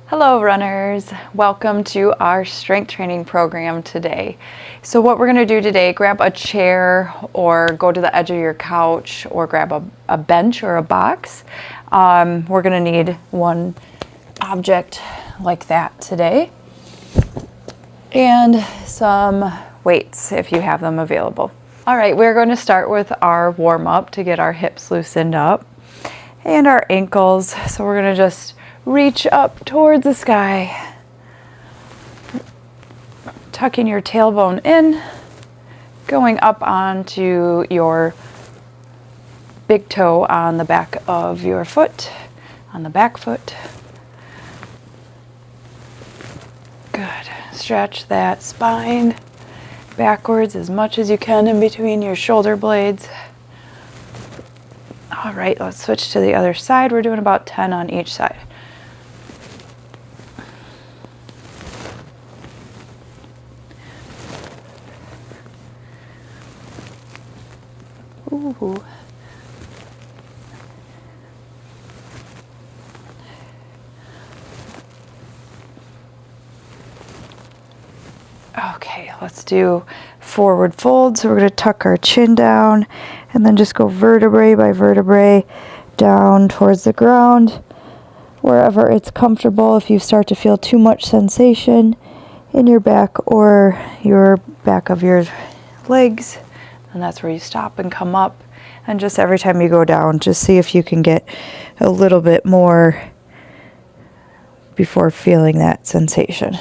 Hello runners, welcome to our strength training program today. So what we're going to do today, grab a chair or go to the edge of your couch or grab a bench or a box. We're going to need one object like that today and some weights if you have them available. All right, we're going to start with our warm up to get our hips loosened up and our ankles. So we're going to just reach up towards the sky, tucking your tailbone in, going up onto your big toe on the back of your foot, on the back foot. Good. Stretch that spine backwards as much as you can in between your shoulder blades. All right, let's switch to the other side. We're doing about 10 on each side. Ooh. Okay, let's do forward fold. So we're going to tuck our chin down and then just go vertebrae by vertebrae down towards the ground, wherever it's comfortable. If you start to feel too much sensation in your back or your back of your legs, and that's where you stop and come up. And just every time you go down, just see if you can get a little bit more before feeling that sensation.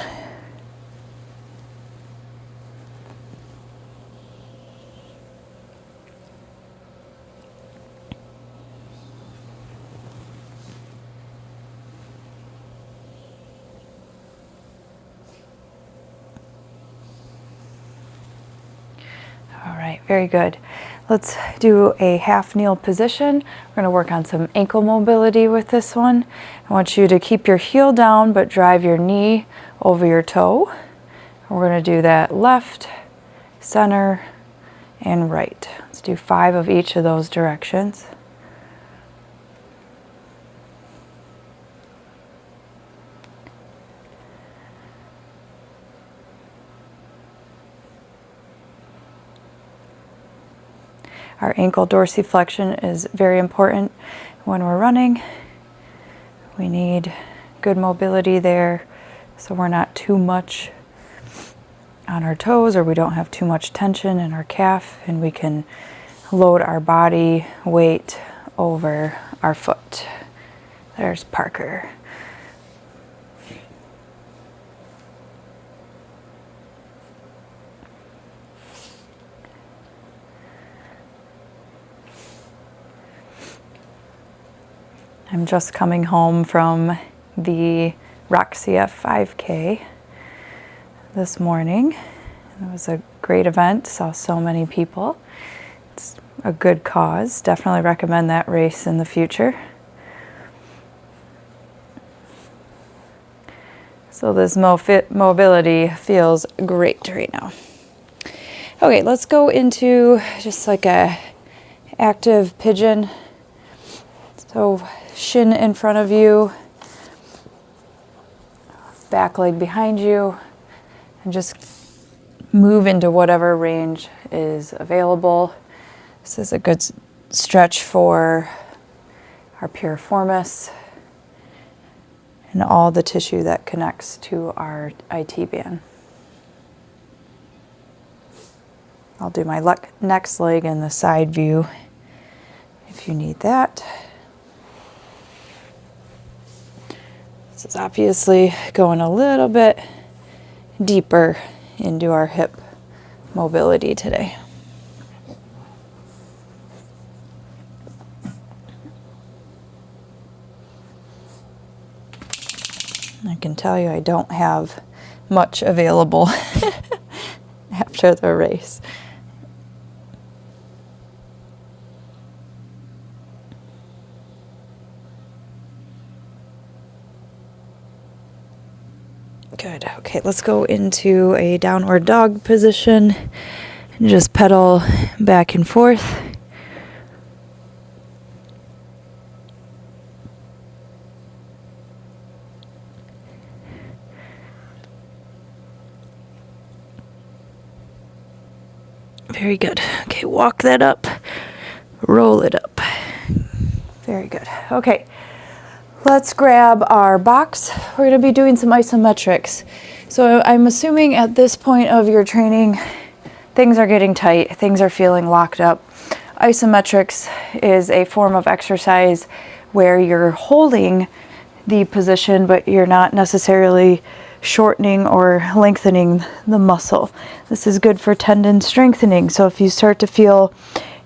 All right, very good. Let's do a half kneel position. We're going to work on some ankle mobility with this one. I want you to keep your heel down but drive your knee over your toe. We're going to do that left, center, and right. Let's do 5 of each of those directions. Our ankle dorsiflexion is very important when we're running. We need good mobility there so we're not too much on our toes or we don't have too much tension in our calf, and we can load our body weight over our foot. There's Parker. I'm just coming home from the Rock CF 5K this morning. It was a great event, saw so many people. It's a good cause. Definitely recommend that race in the future. So this mobility feels great right now. Okay, let's go into just like a active pigeon. So shin in front of you, back leg behind you, and just move into whatever range is available. This is a good stretch for our piriformis and all the tissue that connects to our IT band. I'll do my next leg in the side view if you need that. This is obviously going a little bit deeper into our hip mobility today. I can tell you I don't have much available after the race. Good. Okay, let's go into a downward dog position and just pedal back and forth. Very good. Okay, walk that up, roll it up. Very good. Okay, let's grab our box. We're going to be doing some isometrics. So I'm assuming at this point of your training, things are getting tight, things are feeling locked up. Isometrics is a form of exercise where you're holding the position, but you're not necessarily shortening or lengthening the muscle. This is good for tendon strengthening. So if you start to feel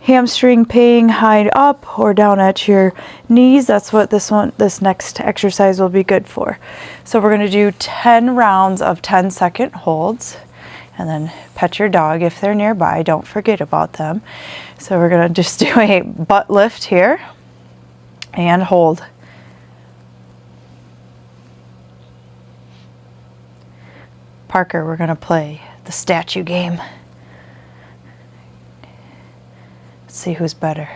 hamstring pain high up or down at your knees, that's what this next exercise will be good for. So we're going to do 10 rounds of 10-second holds, and then pet your dog if they're nearby. Don't forget about them. So we're going to just do a butt lift here and hold. Parker, we're going to play the statue game. Let's see who's better.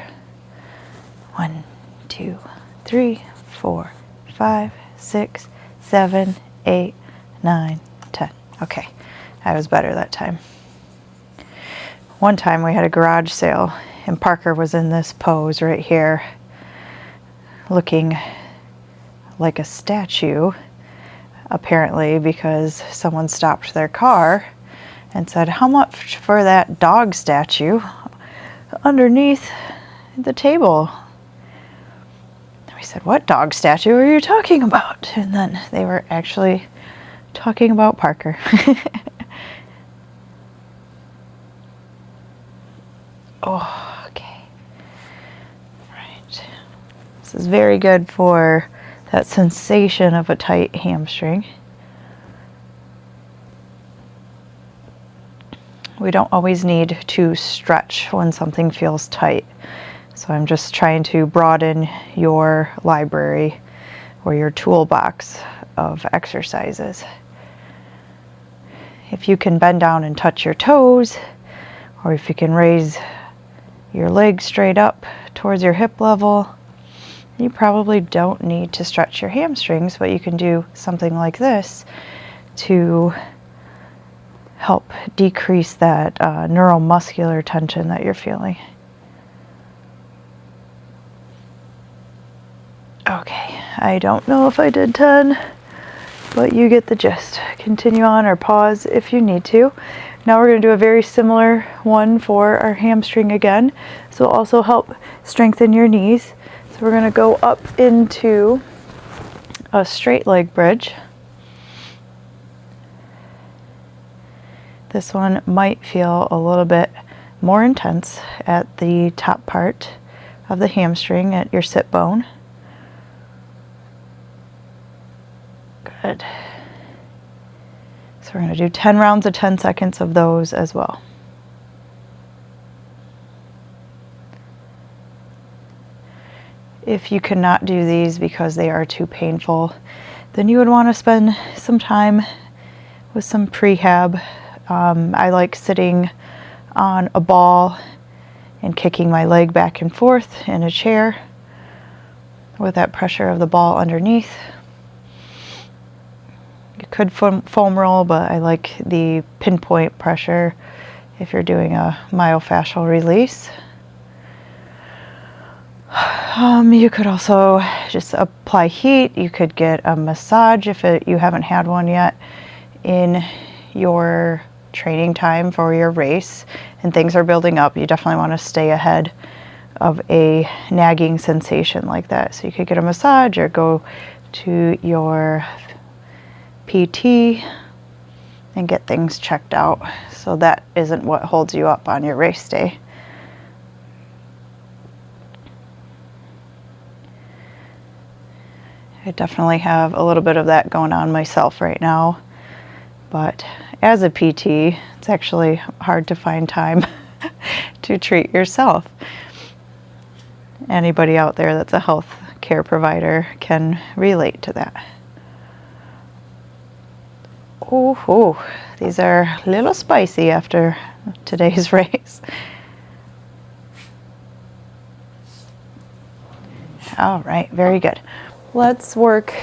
1, 2, 3, 4, 5, 6, 7, 8, 9, 10. Okay, I was better that time. One time we had a garage sale and Parker was in this pose right here, looking like a statue, apparently because someone stopped their car and said, "How much for that dog statue underneath the table?" And we said, "What dog statue are you talking about?" And then they were actually talking about Parker. Oh, okay. Right. This is very good for that sensation of a tight hamstring. We don't always need to stretch when something feels tight. So I'm just trying to broaden your library or your toolbox of exercises. If you can bend down and touch your toes, or if you can raise your legs straight up towards your hip level, you probably don't need to stretch your hamstrings, but you can do something like this to help decrease that neuromuscular tension that you're feeling. Okay, I don't know if I did 10, but you get the gist. Continue on or pause if you need to. Now we're going to do a very similar one for our hamstring again. This will also help strengthen your knees. So we're going to go up into a straight leg bridge. This one might feel a little bit more intense at the top part of the hamstring at your sit bone. Good. So we're going to do 10 rounds of 10 seconds of those as well. If you cannot do these because they are too painful, then you would want to spend some time with some prehab. I like sitting on a ball and kicking my leg back and forth in a chair with that pressure of the ball underneath. You could foam roll, but I like the pinpoint pressure if you're doing a myofascial release. You could also just apply heat. You could get a massage if you haven't had one yet in your training time for your race and things are building up. You definitely want to stay ahead of a nagging sensation like that. So you could get a massage or go to your PT and get things checked out so that isn't what holds you up on your race day. I definitely have a little bit of that going on myself right now, but as a PT, it's actually hard to find time to treat yourself. Anybody out there that's a health care provider can relate to that. Ooh, these are a little spicy after today's race. All right, very good. Let's work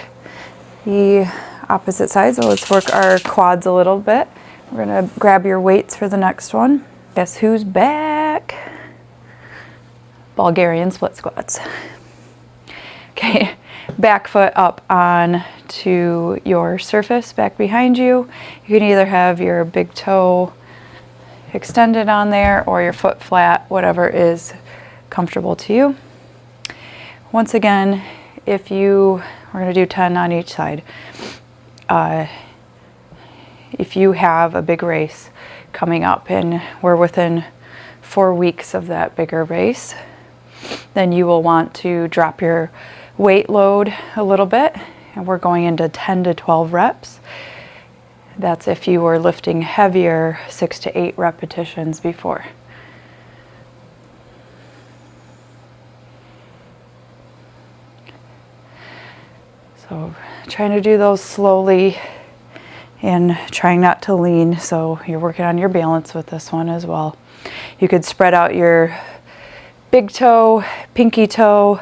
the opposite side. So let's work our quads a little bit. We're going to grab your weights for the next one. Guess who's back? Bulgarian split squats. Okay, back foot up on to your surface back behind you. You can either have your big toe extended on there or your foot flat, whatever is comfortable to you. Once again, if you, we're going to do 10 on each side. If you have a big race coming up and we're within 4 weeks of that bigger race, then you will want to drop your weight load a little bit, and we're going into 10 to 12 reps. That's if you were lifting heavier 6 to 8 repetitions before. So trying to do those slowly and trying not to lean, so you're working on your balance with this one as well. You could spread out your big toe, pinky toe,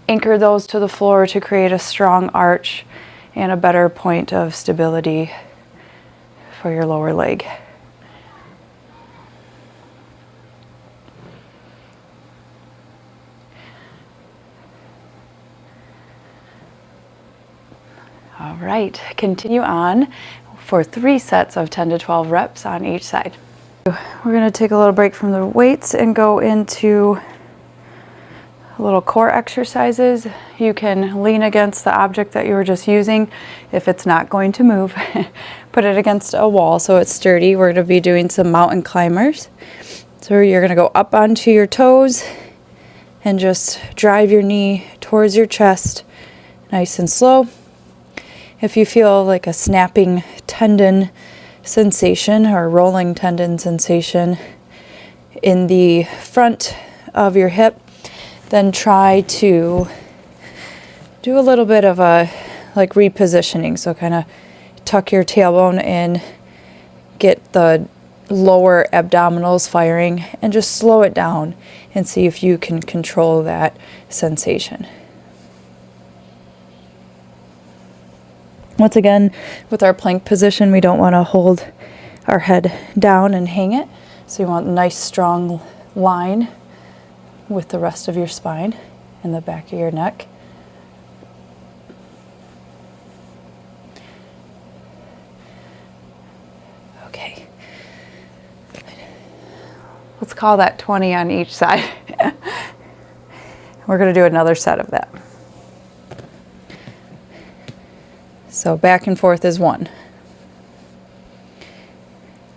anchor those to the floor to create a strong arch and a better point of stability for your lower leg. All right, continue on for 3 sets of 10 to 12 reps on each side. We're going to take a little break from the weights and go into little core exercises. You can lean against the object that you were just using. If it's not going to move, put it against a wall so it's sturdy. We're going to be doing some mountain climbers. So you're going to go up onto your toes and just drive your knee towards your chest, nice and slow. If you feel like a snapping tendon sensation or rolling tendon sensation in the front of your hip, then try to do a little bit of a like repositioning. So kind of tuck your tailbone in, get the lower abdominals firing, and just slow it down and see if you can control that sensation. Once again, with our plank position, we don't want to hold our head down and hang it. So you want a nice strong line with the rest of your spine and the back of your neck. Okay. Let's call that 20 on each side. We're going to do another set of that. So back and forth is 1.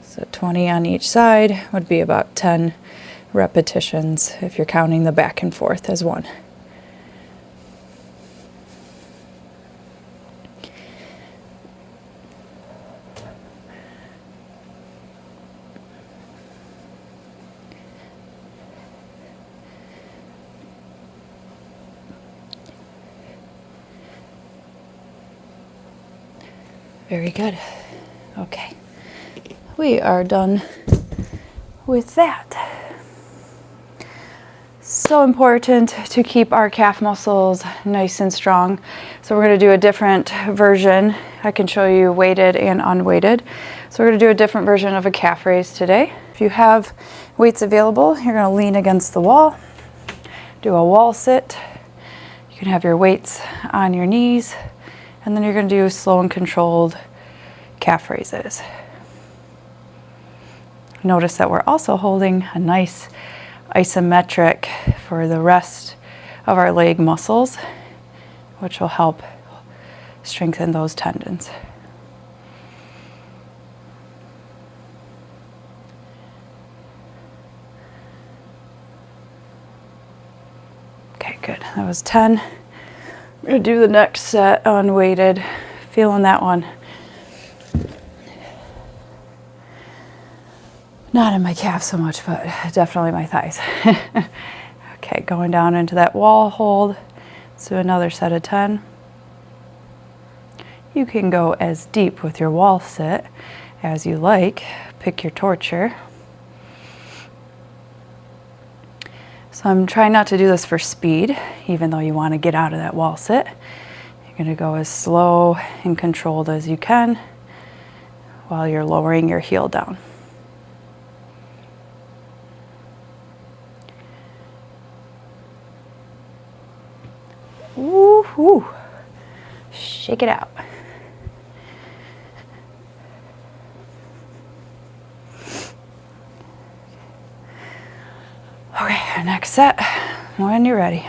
So 20 on each side would be about 10 repetitions if you're counting the back and forth as 1. Very good. Okay. We are done with that. So important to keep our calf muscles nice and strong. So we're going to do a different version. I can show you weighted and unweighted. So we're going to do a different version of a calf raise today. If you have weights available, you're going to lean against the wall. Do a wall sit. You can have your weights on your knees. And then you're going to do slow and controlled calf raises. Notice that we're also holding a nice isometric for the rest of our leg muscles, which will help strengthen those tendons. Okay, good. That was 10. I'm going to do the next set unweighted. Feeling that one. Not in my calf so much, but definitely my thighs. Okay, going down into that wall hold. Let's do another set of 10. You can go as deep with your wall sit as you like. Pick your torture. So I'm trying not to do this for speed, even though you want to get out of that wall sit. You're going to go as slow and controlled as you can while you're lowering your heel down. Whew. Shake it out. Okay, next set, when you're ready.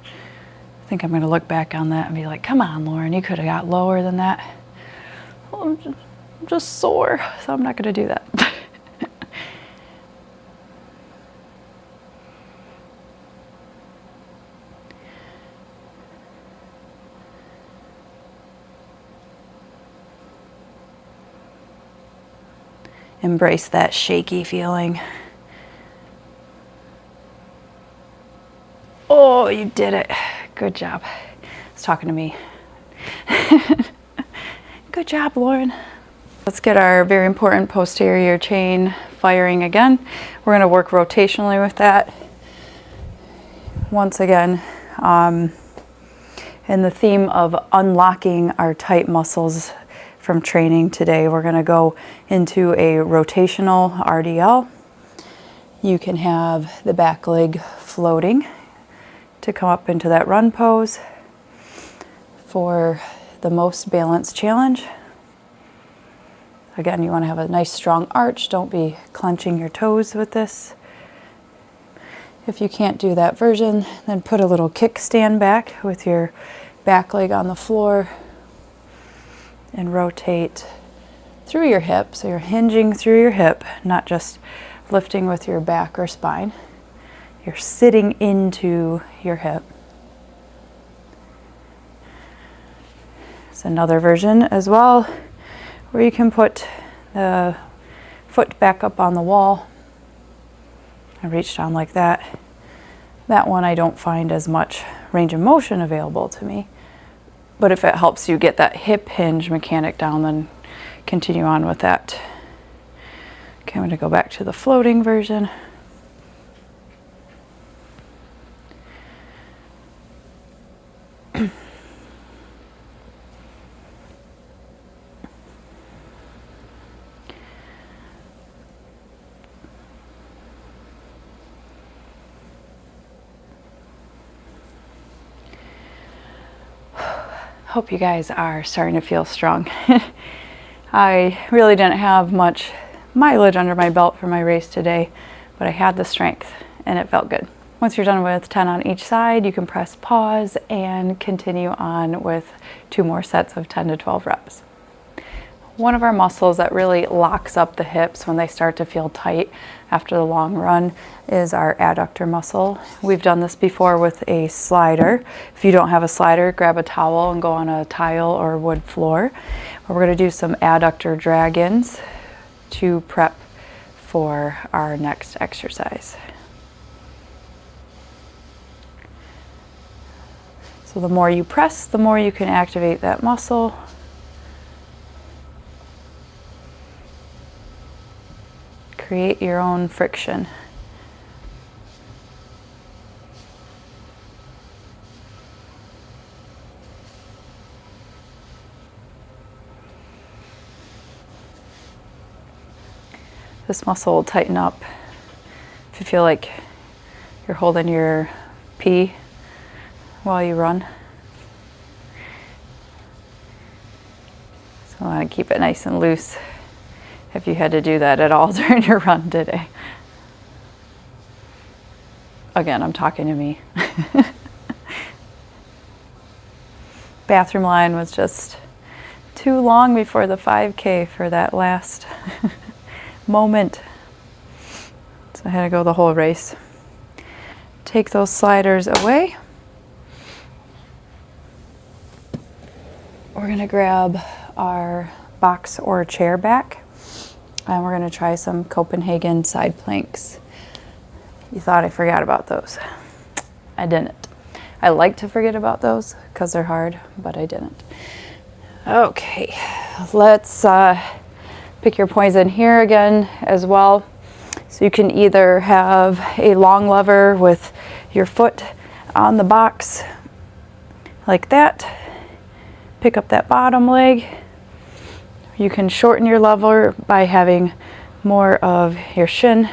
I think I'm going to look back on that and be like, come on, Lauren, you could have got lower than that. Well, I'm just sore, so I'm not going to do that. Embrace that shaky feeling. Oh, you did it. Good job. It's talking to me. Good job, Lauren. Let's get our very important posterior chain firing again. We're going to work rotationally with that. Once again, in the theme of unlocking our tight muscles from training today, we're going to go into a rotational RDL. You can have the back leg floating to come up into that run pose for the most balanced challenge. Again, you want to have a nice strong arch. Don't be clenching your toes with this. If you can't do that version, then put a little kickstand back with your back leg on the floor and rotate through your hip. So you're hinging through your hip, not just lifting with your back or spine. You're sitting into your hip. It's another version as well where you can put the foot back up on the wall and reach down like that. That one I don't find as much range of motion available to me. But if it helps you get that hip hinge mechanic down, then continue on with that. Okay, I'm going to go back to the floating version. Hope you guys are starting to feel strong. I really didn't have much mileage under my belt for my race today, but I had the strength and it felt good. Once you're done with 10 on each side, you can press pause and continue on with 2 more sets of 10 to 12 reps. One of our muscles that really locks up the hips when they start to feel tight after the long run is our adductor muscle. We've done this before with a slider. If you don't have a slider, grab a towel and go on a tile or wood floor. We're going to do some adductor drag-ins to prep for our next exercise. So the more you press, the more you can activate that muscle. Create your own friction. This muscle will tighten up if you feel like you're holding your pee while you run. So I want to keep it nice and loose if you had to do that at all during your run today. Again, I'm talking to me. Bathroom line was just too long before the 5K for that last moment. So I had to go the whole race. Take those sliders away. We're gonna grab our box or chair back. And we're going to try some Copenhagen side planks. You thought I forgot about those. I didn't. I like to forget about those because they're hard, but I didn't. Okay, let's pick your poison here again as well. So you can either have a long lever with your foot on the box like that. Pick up that bottom leg. You can shorten your lever by having more of your shin,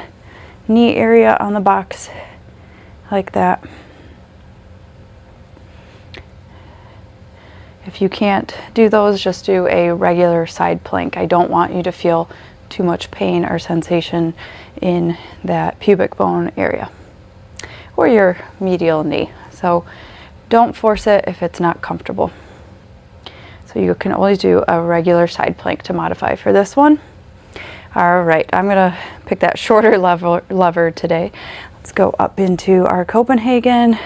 knee area on the box, like that. If you can't do those, just do a regular side plank. I don't want you to feel too much pain or sensation in that pubic bone area or your medial knee. So don't force it if it's not comfortable. So you can always do a regular side plank to modify for this one. All right, I'm gonna pick that shorter lever today. Let's go up into our Copenhagen.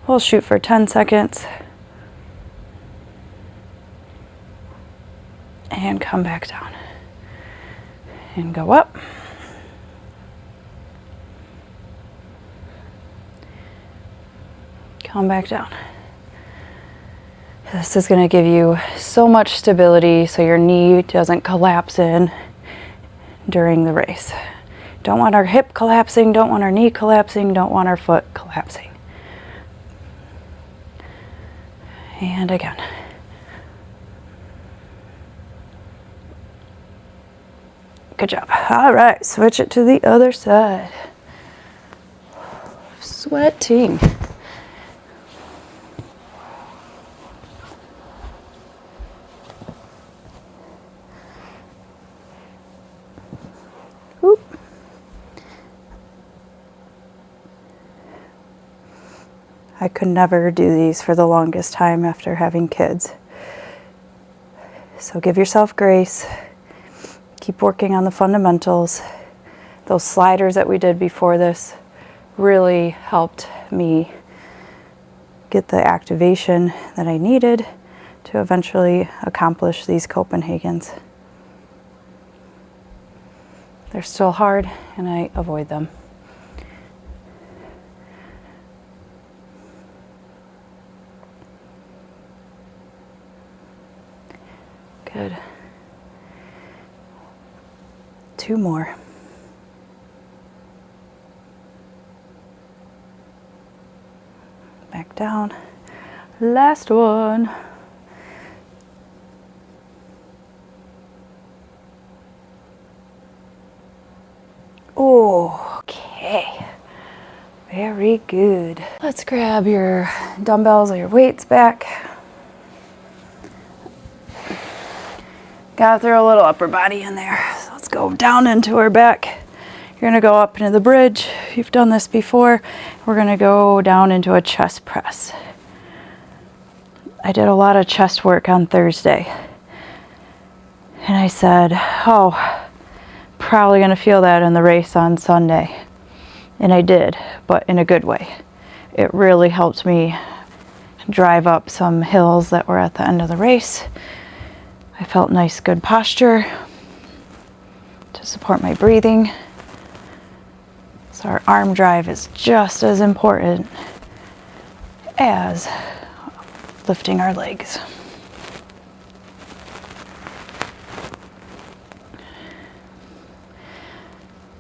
We'll shoot for 10 seconds. And come back down. And go up. Come back down. This is going to give you so much stability so your knee doesn't collapse in during the race. Don't want our hip collapsing, don't want our knee collapsing, don't want our foot collapsing. And again. Good job. All right, switch it to the other side. Sweating. Oop. I could never do these for the longest time after having kids. So give yourself grace. Keep working on the fundamentals. Those sliders that we did before this really helped me get the activation that I needed to eventually accomplish these Copenhagens. They're still hard and I avoid them. Good. 2 more. Back down. Last one. Okay. Very good. Let's grab your dumbbells or your weights back. Gotta throw a little upper body in there. So let's go down into our back. You're gonna go up into the bridge. You've done this before. We're gonna go down into a chest press. I did a lot of chest work on Thursday. And I said, oh, probably gonna feel that in the race on Sunday. And I did, but in a good way. It really helped me drive up some hills that were at the end of the race. I felt nice, good posture to support my breathing. So our arm drive is just as important as lifting our legs.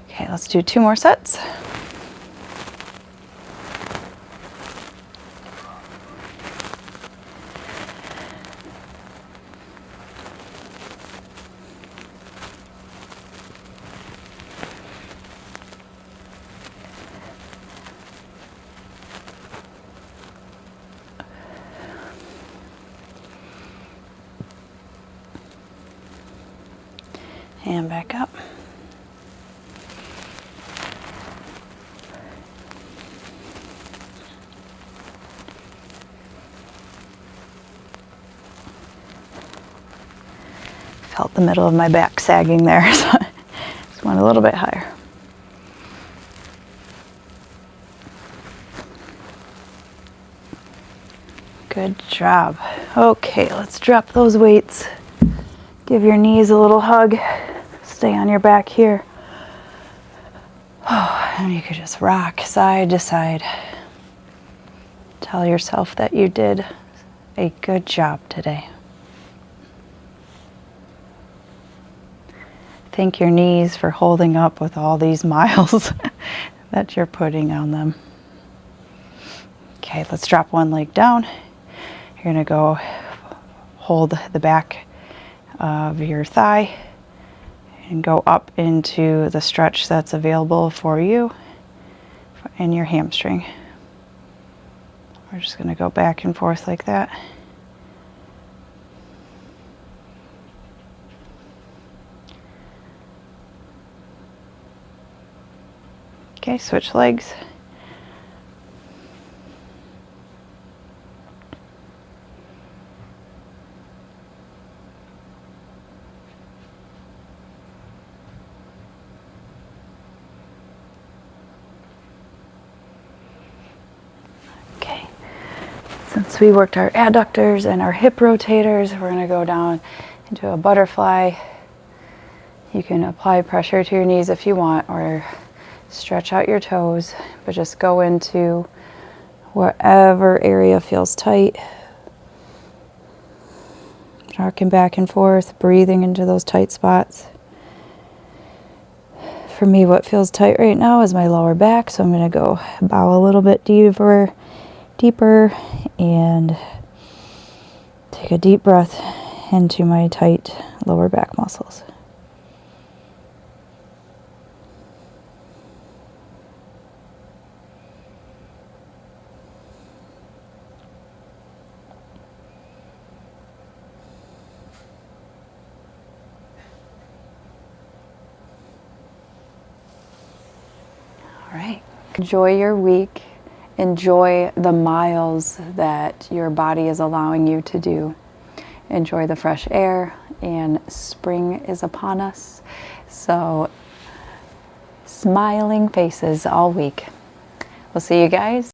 Okay, let's do 2 more sets. And back up. Felt the middle of my back sagging there, so I just went a little bit higher. Good job. Okay, let's drop those weights. Give your knees a little hug. Stay on your back here. Oh, and you could just rock side to side. Tell yourself that you did a good job today. Thank your knees for holding up with all these miles that you're putting on them. Okay, let's drop one leg down. You're gonna go hold the back of your thigh and go up into the stretch that's available for you in your hamstring. We're just going to go back and forth like that. Okay, switch legs. Okay, since we worked our adductors and our hip rotators, we're going to go down into a butterfly. You can apply pressure to your knees if you want, or stretch out your toes, but just go into whatever area feels tight. Rocking back and forth, breathing into those tight spots. For me, what feels tight right now is my lower back, so I'm going to go bow a little bit deeper, and take a deep breath into my tight lower back muscles. All right, enjoy your week. Enjoy the miles that your body is allowing you to do. Enjoy the fresh air, and spring is upon us. So, smiling faces all week. We'll see you guys